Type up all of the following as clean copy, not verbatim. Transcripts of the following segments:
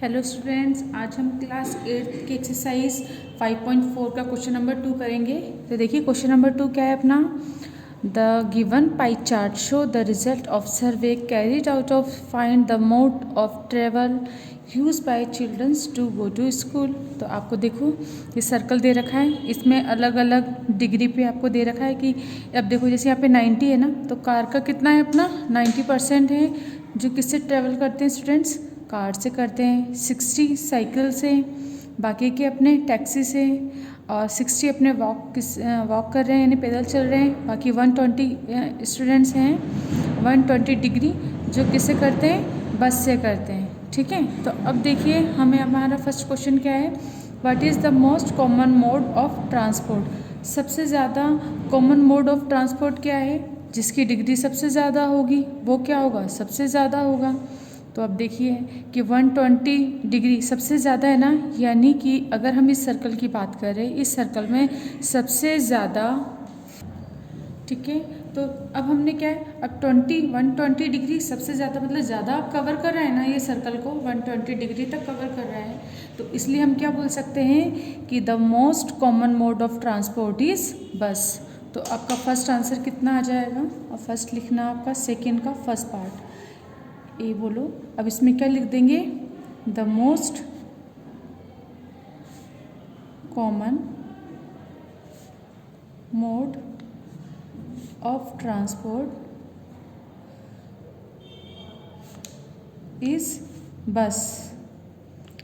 Hello students, आज हम class 8 की एक्सरसाइज 5.4 का क्वेश्चन नंबर 2 करेंगे। तो देखिए क्वेश्चन नंबर 2 क्या है अपना। The given pie chart show the result of survey carried out of find the mode of travel use by childrens to go to school. तो आपको देखो ये सर्कल दे रखा है, इसमें अलग अलग डिग्री पे आपको दे रखा है कि अब देखो जैसे यहाँ पे 90 है ना, तो कार का कितना है अपना 90% है जो किससे ट्रेवल करते हैं स्टूडेंट्स, कार से करते हैं। 60 साइकिल से, बाकी के अपने टैक्सी से, और 60 अपने वॉक कर रहे हैं यानी पैदल चल रहे हैं। बाकी 120 स्टूडेंट्स हैं 120 डिग्री जो किससे करते हैं, बस से करते हैं। ठीक है, तो अब देखिए हमें हमारा फर्स्ट क्वेश्चन क्या है, what is the most common mode of transport. सबसे ज़्यादा कॉमन मोड ऑफ ट्रांसपोर्ट क्या है, जिसकी डिग्री सबसे ज़्यादा होगी वो क्या होगा, सबसे ज़्यादा होगा। तो अब देखिए कि 120 डिग्री सबसे ज़्यादा है ना, यानी कि अगर हम इस सर्कल की बात करें, इस सर्कल में सबसे ज़्यादा, ठीक है, तो अब हमने क्या है, अब 120 डिग्री सबसे ज़्यादा मतलब ज़्यादा कवर कर रहा है ना, ये सर्कल को 120 डिग्री तक कवर कर रहा है। तो इसलिए हम क्या बोल सकते हैं कि the most common mode of transport is बस। तो आपका फर्स्ट आंसर कितना आ जाएगा, और फर्स्ट लिखना आपका सेकेंड का फर्स्ट पार्ट ए बोलो। अब इसमें क्या लिख देंगे, the most common mode of transport is बस।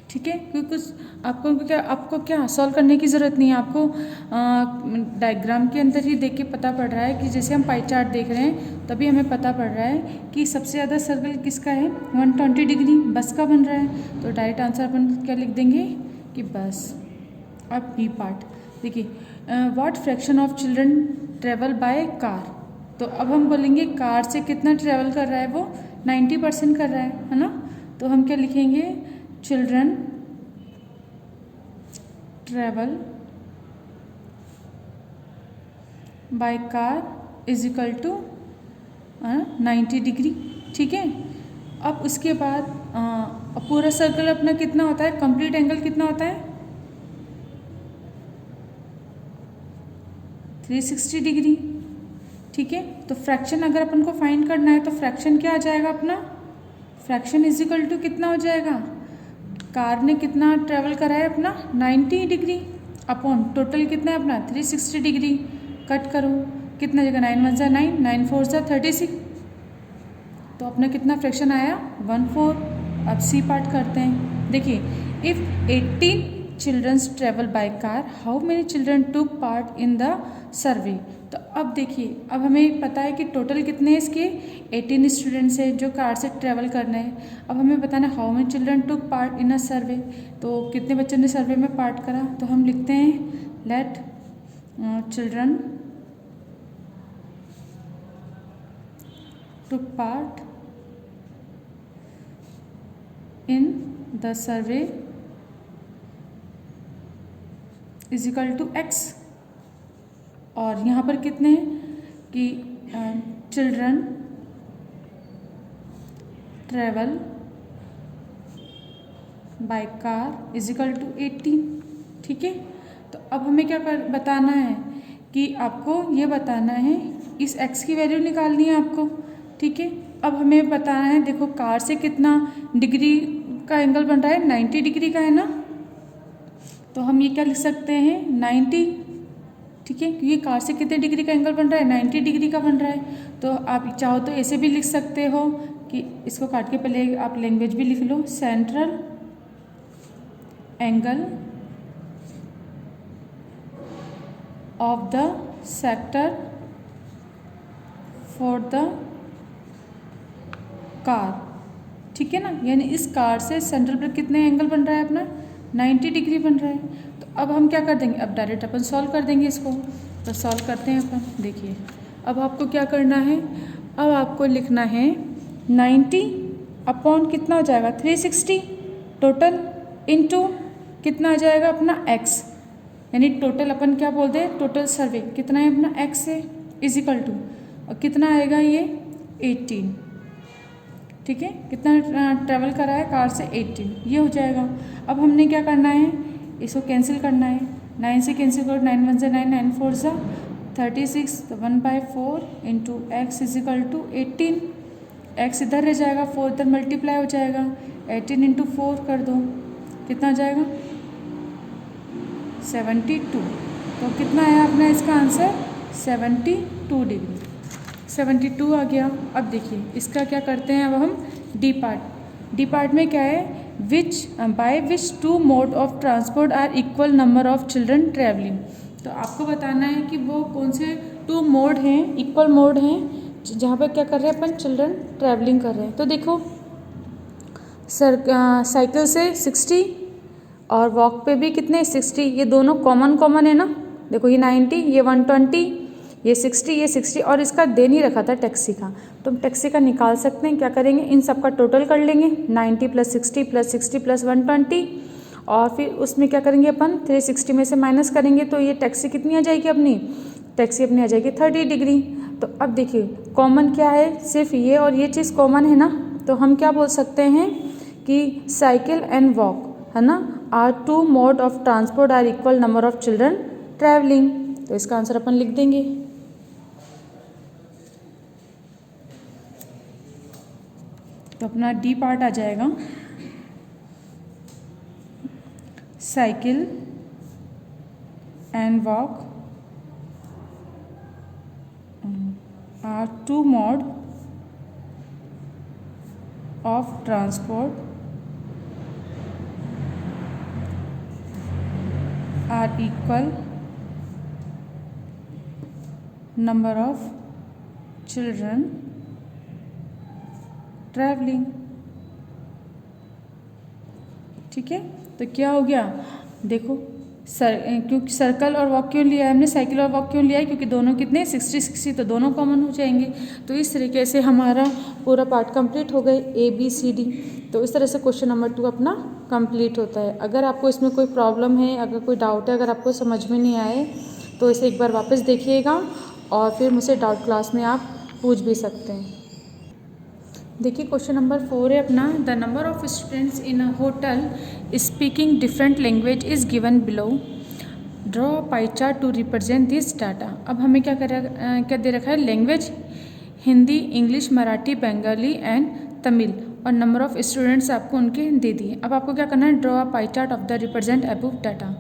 ठीक है, क्योंकि कुछ आपको क्या सॉल्व करने की ज़रूरत नहीं है, आपको डायग्राम के अंदर ही देख के पता पड़ रहा है कि जैसे हम पाई चार्ट देख रहे हैं तभी हमें पता पड़ रहा है कि सबसे ज़्यादा सर्कल किसका है, 120 डिग्री बस का बन रहा है। तो डायरेक्ट आंसर अपन क्या लिख देंगे कि बस। अब बी पार्ट देखिए, what fraction of children travel by car. तो अब हम बोलेंगे कार से कितना ट्रेवल कर रहा है, वो 90% कर रहा है ना। तो हम क्या लिखेंगे, children travel by car is equal to 90 degree. ठीक है, अब उसके बाद पूरा सर्कल अपना कितना होता है, कंप्लीट एंगल कितना होता है 360 डिग्री। ठीक है, तो फ्रैक्शन अगर अपन को फाइंड करना है तो फ्रैक्शन क्या आ जाएगा अपना, फ्रैक्शन इज इक्वल टू कितना हो जाएगा, कार ने कितना ट्रेवल करा है अपना 90 डिग्री अपॉन टोटल कितना है अपना 360 डिग्री। कट करो, कितना जगह 9 1 9, 9 4 36, तो अपना कितना फ्रैक्शन आया 1/4। अब सी पार्ट करते हैं। देखिए, if 18 childrens travel by car, how many children took part in the survey. तो अब देखिए, अब हमें पता है कि टोटल कितने हैं इसके 18 स्टूडेंट्स हैं जो कार से ट्रेवल करना है। अब हमें बताना है how many children took part in a survey, तो कितने बच्चों ने सर्वे में पार्ट करा। तो हम लिखते हैं let children took part in the survey is equal to x। और यहाँ पर कितने हैं कि children travel by car is equal to 18। ठीक है, तो अब हमें क्या बताना है कि आपको ये बताना है, इस x की वैल्यू निकालनी है आपको। ठीक है, अब हमें बताना है, देखो कार से कितना डिग्री का एंगल बन रहा है, 90 डिग्री का है ना। तो हम ये क्या लिख सकते हैं 90। ठीक है, क्योंकि कार से कितने डिग्री का एंगल बन रहा है, 90 डिग्री का बन रहा है। तो आप चाहो तो ऐसे भी लिख सकते हो कि इसको काट के पहले आप लैंग्वेज भी लिख लो, central angle of the sector for the car. ठीक है ना, यानी इस कार से सेंट्रल पर कितने एंगल बन रहा है अपना 90 डिग्री बन रहा है। तो अब हम क्या कर देंगे, अब डायरेक्ट अपन सॉल्व कर देंगे इसको। तो सॉल्व करते हैं अपन। देखिए, अब आपको क्या करना है, अब आपको लिखना है 90 अपॉन कितना हो जाएगा 360 टोटल इनटू कितना आ जाएगा अपना x, यानी टोटल अपन क्या बोलते हैं, टोटल सर्वे कितना है अपना x है इज इक्वल टू, और कितना आएगा ये 18। ठीक है, कितना ट्रैवल करा है कार से 18, ये हो जाएगा। अब हमने क्या करना है, इसको कैंसिल करना है। 9 से कैंसिल करो, 9 1 9, 9 4 36, तो 1/4 into x is equal to 18। X इधर रह जाएगा, 4 इधर मल्टीप्लाई हो जाएगा, 18 इंटू 4 कर दो, कितना आ जाएगा 72। तो कितना आया अपना इसका आंसर 72 डिग्री, 72 आ गया। अब देखिए इसका क्या करते हैं, अब हम डी पार्ट में क्या है, by which 2 mode of transport are equal number of children travelling. तो आपको बताना है कि वो कौन से 2 मोड हैं, इक्वल मोड हैं, जहाँ पर क्या कर रहे हैं अपन, चिल्ड्रन ट्रैवलिंग कर रहे हैं। तो देखो साइकिल से 60 और वॉक पे भी कितने 60, ये दोनों कॉमन है ना। देखो ये 90, ये 120, ये 60, ये 60, और इसका दे नहीं रखा था टैक्सी का, तो हम टैक्सी का निकाल सकते हैं। क्या करेंगे, इन सब का टोटल कर लेंगे, 90 + 60 + 60 + 120, और फिर उसमें क्या करेंगे अपन 360 में से माइनस करेंगे, तो ये टैक्सी कितनी आ जाएगी, अपनी टैक्सी अपनी आ जाएगी 30 डिग्री। तो अब देखिए कॉमन क्या है, सिर्फ ये और ये चीज़ कॉमन है ना, तो हम क्या बोल सकते हैं कि साइकिल एंड वॉक है ना are 2 mode of transport are equal number of children travelling. तो इसका आंसर अपन लिख देंगे। तो अपना डी पार्ट आ जाएगा, cycle and walk are 2 mode of transport are equal number of children travelling. ठीक है, तो क्या हो गया, देखो क्योंकि सर्कल और वॉक क्यों लिया है हमने, साइकिल और वॉक क्यों लिया है, क्योंकि दोनों कितने 60, तो दोनों कॉमन हो जाएंगे। तो इस तरीके से हमारा पूरा पार्ट कंप्लीट हो गए, ABCD। तो इस तरह से क्वेश्चन नंबर 2 अपना कंप्लीट होता है। अगर आपको इसमें कोई प्रॉब्लम है, अगर कोई डाउट है, अगर आपको समझ में नहीं आए, तो इसे एक बार वापस देखिएगा और फिर मुझसे डाउट क्लास में आप पूछ भी सकते हैं। देखिए क्वेश्चन नंबर 4 है अपना, the number of students in a hotel speaking different language is given below, draw pie chart to represent this data. अब हमें क्या दे रखा है, language Hindi, English, Marathi, Bengali and Tamil, और नंबर ऑफ स्टूडेंट्स आपको उनके दे दिए। अब आपको क्या करना है, draw a pie chart of the represent above data.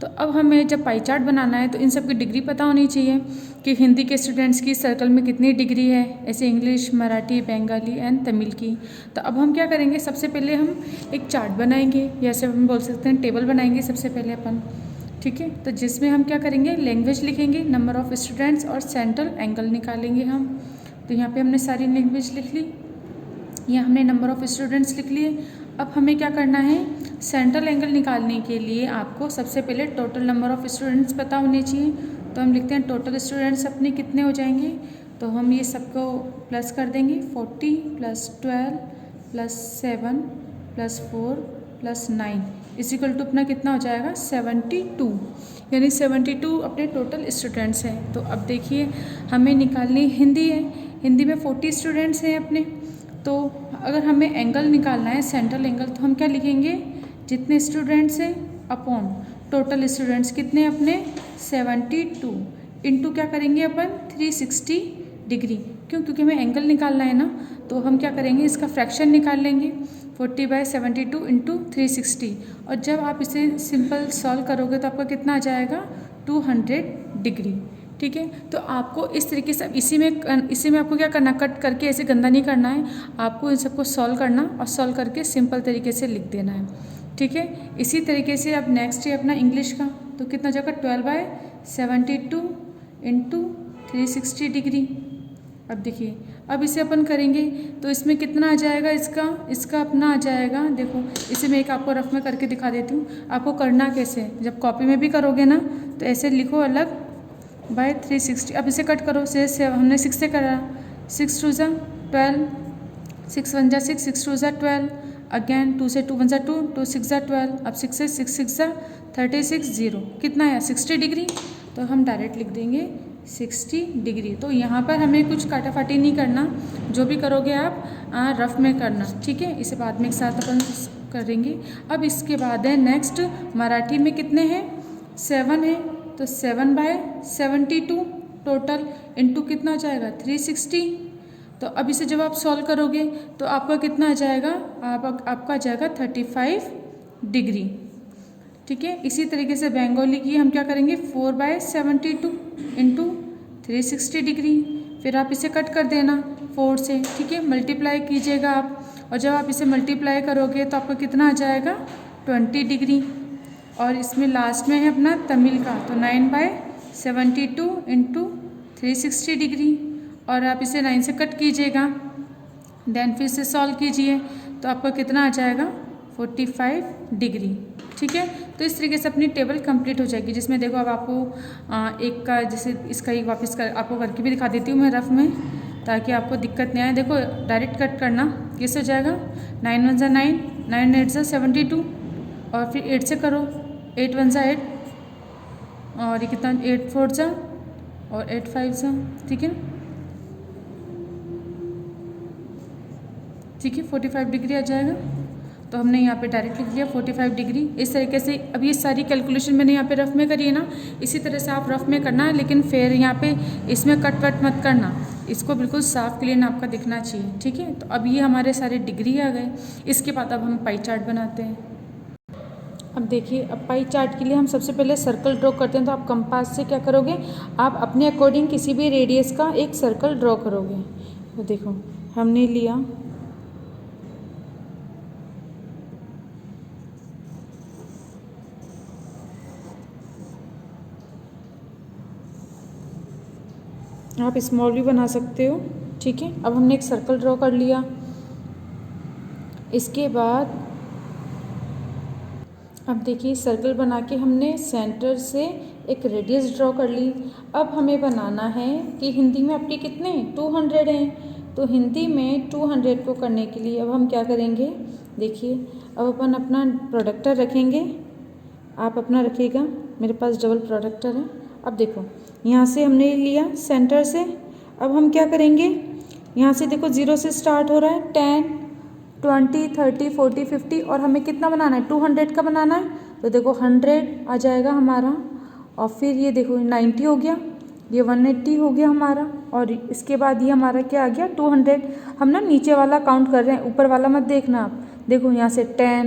तो अब हमें जब पाई चार्ट बनाना है तो इन सब की डिग्री पता होनी चाहिए कि हिंदी के स्टूडेंट्स की सर्कल में कितनी डिग्री है, ऐसे इंग्लिश, मराठी, बंगाली एंड तमिल की। तो अब हम क्या करेंगे, सबसे पहले हम एक चार्ट बनाएंगे, या ऐसे हम बोल सकते हैं टेबल बनाएंगे सबसे पहले अपन। ठीक है, तो जिसमें हम क्या करेंगे, लैंग्वेज लिखेंगे, नंबर ऑफ स्टूडेंट्स और सेंट्रल एंगल निकालेंगे हम। तो यहाँ पे हमने सारी लैंग्वेज लिख ली, यहाँ हमने नंबर ऑफ स्टूडेंट्स लिख लिए। अब हमें क्या करना है, सेंट्रल एंगल निकालने के लिए आपको सबसे पहले टोटल नंबर ऑफ स्टूडेंट्स पता होने चाहिए। तो हम लिखते हैं टोटल स्टूडेंट्स अपने कितने हो जाएंगे, तो हम ये सबको प्लस कर देंगे, 40 + 12 + 7 + 4 + 9 इक्वल टू अपना कितना हो जाएगा 72, यानी 72 अपने टोटल स्टूडेंट्स हैं। तो अब देखिए हमें निकालनी हिंदी है, हिंदी में 40 स्टूडेंट्स हैं अपने। तो अगर हमें एंगल निकालना है, सेंट्रल एंगल, तो हम क्या लिखेंगे, जितने स्टूडेंट्स हैं अपॉन टोटल स्टूडेंट्स कितने अपने 72 इंटू क्या करेंगे अपन 360 डिग्री। क्यों, क्योंकि हमें एंगल निकालना है ना, तो हम क्या करेंगे, इसका फ्रैक्शन निकाल लेंगे, 40/72 इंटू 360। और जब आप इसे सिंपल सॉल्व करोगे तो आपका कितना आ जाएगा 200 डिग्री। ठीक है, तो आपको इस तरीके से इसी में आपको क्या करना, कट करके ऐसे गंदा नहीं करना है, आपको इन सबको सॉल्व करना और सॉल्व करके सिंपल तरीके से लिख देना है। ठीक है, इसी तरीके से अब नेक्स्ट है अपना इंग्लिश का। तो कितना जाएगा 12/72 इंटू 360 डिग्री। अब देखिए, अब इसे अपन करेंगे तो इसमें कितना आ जाएगा, इसका अपना आ जाएगा, देखो इसे मैं एक आपको रफ में करके दिखा देती हूँ। आपको करना कैसे, जब कॉपी में भी करोगे ना तो ऐसे लिखो अलग बाय 360। अब इसे कट करो, से हमने 6 से करा, 6 2 = 12, 6 1 = 6, 6 2 = 12, अगेन 2 से 2 1 = 2, 2 6 = 12, अब 6 से 6 6 = 36, 0 कितना है 60 डिग्री। तो हम डायरेक्ट लिख देंगे 60 डिग्री। तो यहाँ पर हमें कुछ काटाफाटी नहीं करना, जो भी करोगे आप रफ में करना, ठीक है। इसे बाद में एक साथ अपन करेंगे। अब इसके बाद है नेक्स्ट, मराठी में कितने हैं, 7 है, तो 7/72 टोटल इंटू कितना आ जाएगा 360। तो अब इसे जब आप सॉल्व करोगे तो आपका कितना आ जाएगा, आपका आ जाएगा 35 डिग्री, ठीक है। इसी तरीके से बंगाली की हम क्या करेंगे, 4/72 इंटू 360 डिग्री। फिर आप इसे कट कर देना 4 से, ठीक है, मल्टीप्लाई कीजिएगा आप, और जब आप इसे मल्टीप्लाई करोगे तो आपका कितना आ जाएगा 20 डिग्री। और इसमें लास्ट में है अपना तमिल का, तो 9/72 इंटू 360 डिग्री, और आप इसे 9 से कट कीजिएगा, देन फिर से सॉल्व कीजिए तो आपका कितना आ जाएगा 45 डिग्री, ठीक है। तो इस तरीके से अपनी टेबल कंप्लीट हो जाएगी, जिसमें देखो अब आपको एक का जैसे इसका एक वापस कर आपको करके भी दिखा देती हूँ मैं रफ में, ताकि आपको दिक्कत नहीं आए। देखो डायरेक्ट कट करना, कैसे हो जाएगा, 9 1 = 9, 9 8 = 72, और फिर 8 से करो, 8 1 = 8, और ये कितना 8 4 = और 8 5 = ठीक है, ठीक है, 45 डिग्री आ जाएगा। तो हमने यहाँ पे डायरेक्ट लिख लिया 45 डिग्री। इस तरीके से अब ये सारी कैलकुलेशन मैंने यहाँ पे रफ में करी है ना, इसी तरह से आप रफ में करना है, लेकिन फिर यहाँ पे इसमें कट वट मत करना, इसको बिल्कुल साफ क्लीन आपका दिखना चाहिए, ठीक है। तो अब ये हमारे सारे डिग्री आ गए। इसके बाद अब हम पाई चार्ट बनाते हैं। अब देखिए, अब पाई चार्ट के लिए हम सबसे पहले सर्कल ड्रॉ करते हैं। तो आप कंपास से क्या करोगे, आप अपने अकॉर्डिंग किसी भी रेडियस का एक सर्कल ड्रॉ करोगे। तो देखो हमने लिया, आप स्मॉल भी बना सकते हो, ठीक है। अब हमने एक सर्कल ड्रॉ कर लिया। इसके बाद अब देखिए, सर्कल बना के हमने सेंटर से एक रेडियस ड्रॉ कर ली। अब हमें बनाना है कि हिंदी में आपके कितने 200 हैं, तो हिंदी में 200 को करने के लिए अब हम क्या करेंगे, देखिए अब अपन अपना प्रोडक्टर रखेंगे, आप अपना रखिएगा, मेरे पास डबल प्रोडक्टर है। अब देखो यहाँ से हमने लिया सेंटर से, अब हम क्या करेंगे, यहाँ से देखो 0 से स्टार्ट हो रहा है, 10 20 30 40 50, और हमें कितना बनाना है 200 का बनाना है। तो देखो 100 आ जाएगा हमारा, और फिर ये देखो 90 हो गया, ये 180 हो गया हमारा, और इसके बाद ये हमारा क्या आ गया 200। हम ना नीचे वाला काउंट कर रहे हैं, ऊपर वाला मत देखना आप। देखो यहाँ से 10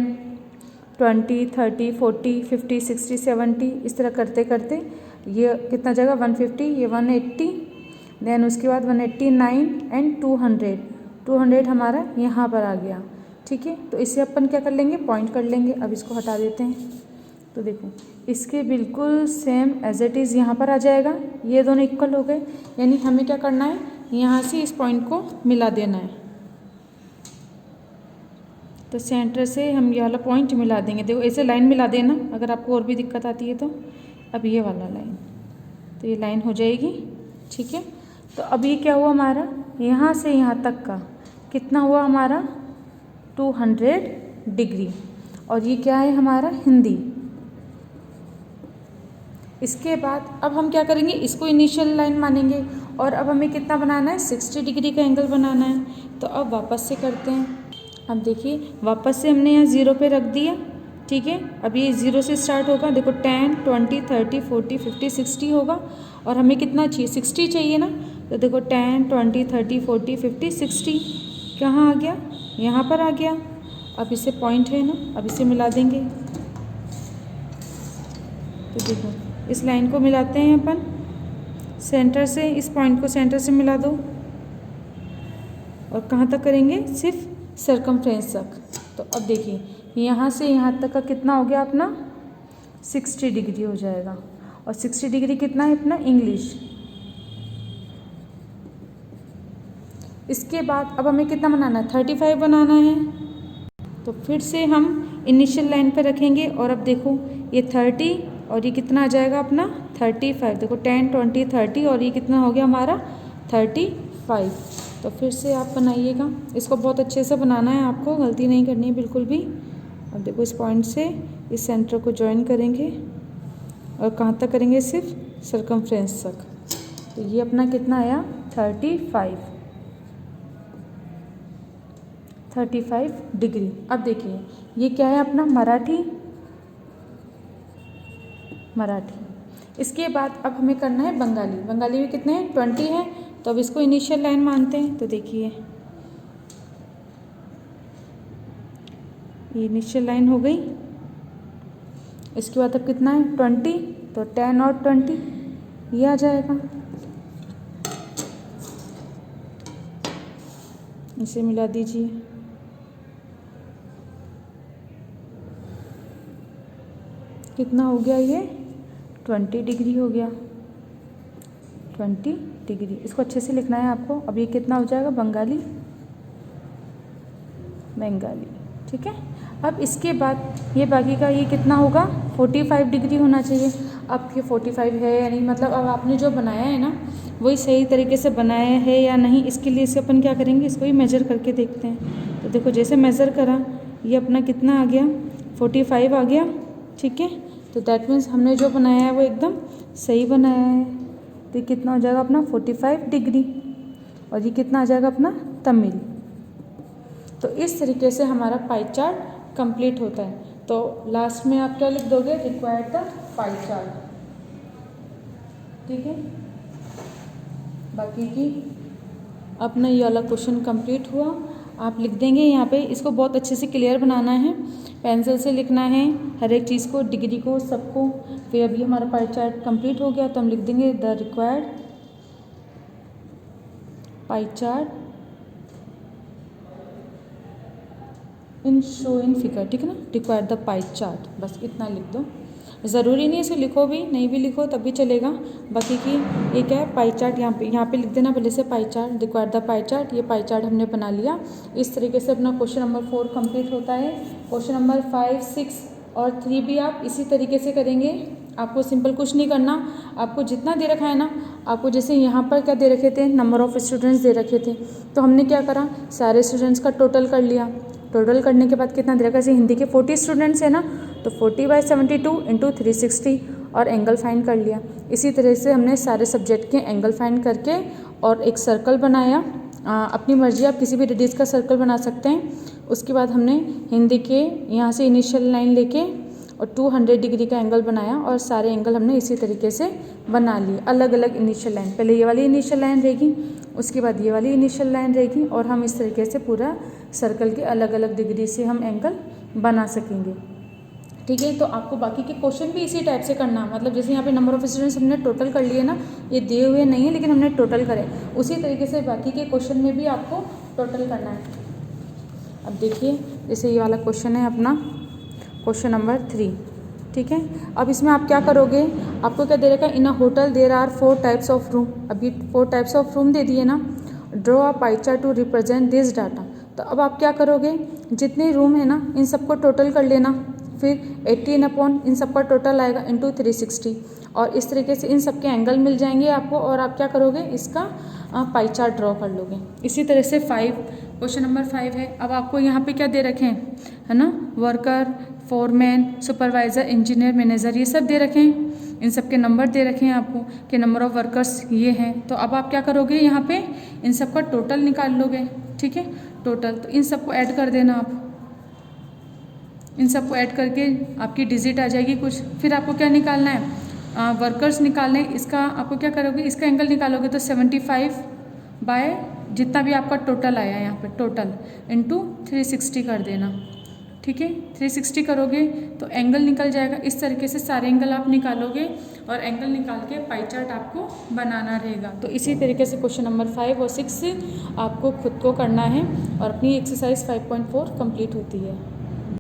20 30 40 50 60 70, इस तरह करते करते ये कितना जगह 150, ये 180, देन उसके बाद 189 एंड 200 हमारा यहाँ पर आ गया, ठीक है। तो इसे अपन क्या कर लेंगे, पॉइंट कर लेंगे। अब इसको हटा देते हैं। तो देखो इसके बिल्कुल सेम एज इट इज़ यहाँ पर आ जाएगा, ये दोनों इक्वल हो गए। यानी हमें क्या करना है, यहाँ से इस पॉइंट को मिला देना है। तो सेंटर से हम ये वाला पॉइंट मिला देंगे। देखो ऐसे लाइन मिला देना, अगर आपको और भी दिक्कत आती है तो। अब ये वाला लाइन, तो ये लाइन हो जाएगी, ठीक है। तो अब ये क्या हुआ हमारा, यहाँ से यहाँ तक का कितना हुआ हमारा 200 डिग्री, और ये क्या है हमारा हिंदी। इसके बाद अब हम क्या करेंगे, इसको इनिशियल लाइन मानेंगे, और अब हमें कितना बनाना है 60 डिग्री का एंगल बनाना है। तो अब वापस से करते हैं। अब देखिए वापस से हमने यहाँ 0 पे रख दिया, ठीक है। अब ये 0 से स्टार्ट होगा, देखो 10 20 30 40 50 60 होगा, और हमें कितना चाहिए 60 चाहिए ना। तो देखो 10 20 30 40 50 60 कहाँ आ गया, यहाँ पर आ गया। अब इसे पॉइंट है ना, अब इसे मिला देंगे। तो देखो इस लाइन को मिलाते हैं अपन सेंटर से, इस पॉइंट को सेंटर से मिला दो, और कहाँ तक करेंगे, सिर्फ सर्कमफ्रेंस तक। तो अब देखिए यहाँ से यहाँ तक का कितना हो गया अपना 60 डिग्री हो जाएगा, और 60 डिग्री कितना है अपना इंग्लिश। इसके बाद अब हमें कितना बनाना है 35 बनाना है। तो फिर से हम इनिशियल लाइन पर रखेंगे, और अब देखो ये 30 और ये कितना आ जाएगा अपना 35। देखो 10 20 30, और ये कितना हो गया हमारा 35। तो फिर से आप बनाइएगा, इसको बहुत अच्छे से बनाना है आपको, गलती नहीं करनी है बिल्कुल भी। अब देखो इस पॉइंट से इस सेंटर को ज्वाइन करेंगे, और कहाँ तक करेंगे, सिर्फ सर्कमफ्रेंस तक। तो ये अपना कितना आया 35 डिग्री। अब देखिए ये क्या है अपना मराठी। इसके बाद अब हमें करना है बंगाली में कितने हैं 20 है। तो अब इसको इनिशियल लाइन मानते हैं। तो देखिए ये इनिशियल लाइन हो गई। इसके बाद अब कितना है 20, तो 10 और 20 ये आ जाएगा। इसे मिला दीजिए। कितना हो गया ये 20 डिग्री हो गया 20 डिग्री। इसको अच्छे से लिखना है आपको। अब ये कितना हो जाएगा बंगाली। ठीक है। अब इसके बाद ये बाकी का ये कितना होगा 45 डिग्री होना चाहिए। अब ये 45 है या नहीं, मतलब अब आपने जो बनाया है ना वही सही तरीके से बनाया है या नहीं, इसके लिए इसे अपन क्या करेंगे, इसको ही मेज़र करके देखते हैं। तो देखो जैसे मेज़र करा ये अपना कितना आ गया 45 आ गया। ठीक है। तो दैट मीन्स हमने जो बनाया है वो एकदम सही बनाया है। तो ये कितना हो जाएगा अपना 45 डिग्री और ये कितना आ जाएगा अपना तमिल। तो इस तरीके से हमारा पाई चार्ट कंप्लीट होता है। तो लास्ट में आप क्या लिख दोगे, रिक्वायर्ड द पाई चार्ट। ठीक है। बाकी की अपना ये वाला क्वेश्चन कंप्लीट हुआ। आप लिख देंगे यहाँ पे। इसको बहुत अच्छे से क्लियर बनाना है, पेंसिल से लिखना है हर एक चीज़ को, डिग्री को, सबको। फिर अभी हमारा पाई चार्ट कंप्लीट हो गया तो हम लिख देंगे the required pie chart in show in figure. ठीक है ना, रिक्वायर्ड द पाई चार्ट, बस इतना लिख दो। ज़रूरी नहीं है इसे लिखो भी, नहीं भी लिखो तब भी चलेगा। बाकी की ये क्या है पाई चार्ट, यहाँ पे लिख देना पहले से pie chart, required the pie chart. ये पाई चार्ट हमने बना लिया। इस तरीके से अपना क्वेश्चन नंबर 4 कंप्लीट होता है। क्वेश्चन नंबर 5, 6 और 3 भी आप इसी तरीके से करेंगे। आपको सिंपल कुछ नहीं करना, आपको जितना दे रखा है ना, आपको जैसे यहाँ पर क्या दे रखे थे, नंबर ऑफ़ स्टूडेंट्स दे रखे थे। तो हमने क्या करा, सारे स्टूडेंट्स का टोटल कर लिया। टोटल करने के बाद कितना दे रखा है, जैसे हिंदी के 40 स्टूडेंट्स है ना, तो 40/72 इंटू 360 और एंगल फाइंड कर लिया। इसी तरह से हमने सारे सब्जेक्ट के एंगल फाइंड करके और एक सर्कल बनाया। अपनी मर्जी, आप किसी भी रेडियस का सर्कल बना सकते हैं। उसके बाद हमने हिंदी के यहाँ से इनिशियल लाइन लेके और 200 डिग्री का एंगल बनाया और सारे एंगल हमने इसी तरीके से बना लिए। अलग अलग इनिशियल लाइन, पहले ये वाली इनिशियल लाइन रहेगी, उसके बाद ये वाली इनिशियल लाइन रहेगी और हम इस तरीके से पूरा सर्कल के अलग अलग डिग्री से हम एंगल बना सकेंगे। ठीक है। तो आपको बाकी के क्वेश्चन भी इसी टाइप से करना, मतलब जैसे यहाँ पे नंबर ऑफ स्टूडेंट्स हमने टोटल कर लिए ना, ये दिए हुए नहीं है लेकिन हमने टोटल करे, उसी तरीके से बाकी के क्वेश्चन में भी आपको टोटल करना है। अब देखिए जैसे ये वाला क्वेश्चन है अपना क्वेश्चन नंबर 3। ठीक है। अब इसमें आप क्या करोगे, आपको क्या दे रखा है, in a hotel there are 4 types of room. अभी 4 टाइप्स ऑफ रूम दे दिए ना, draw a pie chart to represent this data. तो अब आप क्या करोगे, जितने रूम है ना इन सबको टोटल कर लेना, फिर 18 अपॉन इन सब का टोटल आएगा इंटू 360 और इस तरीके से इन सब के एंगल मिल जाएंगे आपको और आप क्या करोगे, इसका पाई चार्ट ड्रॉ कर लोगे। इसी तरह से क्वेश्चन नंबर 5 है। अब आपको यहाँ पे क्या दे रखे हैं, है ना, worker, foreman, supervisor, engineer, manager, ये सब दे रखे हैं। इन सब के नंबर दे रखे हैं आपको कि नंबर ऑफ़ वर्कर्स ये हैं। तो अब आप क्या करोगे, यहाँ पे इन सब का टोटल निकाल लोगे। ठीक है, टोटल। तो इन सबको ऐड कर देना आप, इन सबको ऐड करके आपकी डिजिट आ जाएगी कुछ। फिर आपको क्या निकालना है, वर्कर्स निकालने। इसका आपको क्या करोगे, इसका एंगल निकालोगे तो 75 बाय जितना भी आपका टोटल आया यहाँ पे टोटल इंटू 360 कर देना। ठीक है, 360 करोगे तो एंगल निकल जाएगा। इस तरीके से सारे एंगल आप निकालोगे और एंगल निकाल के पाई चार्ट आपको बनाना रहेगा। तो इसी तरीके से क्वेश्चन नंबर 5 और 6 आपको खुद को करना है और अपनी एक्सरसाइज 5.4 कंप्लीट होती है।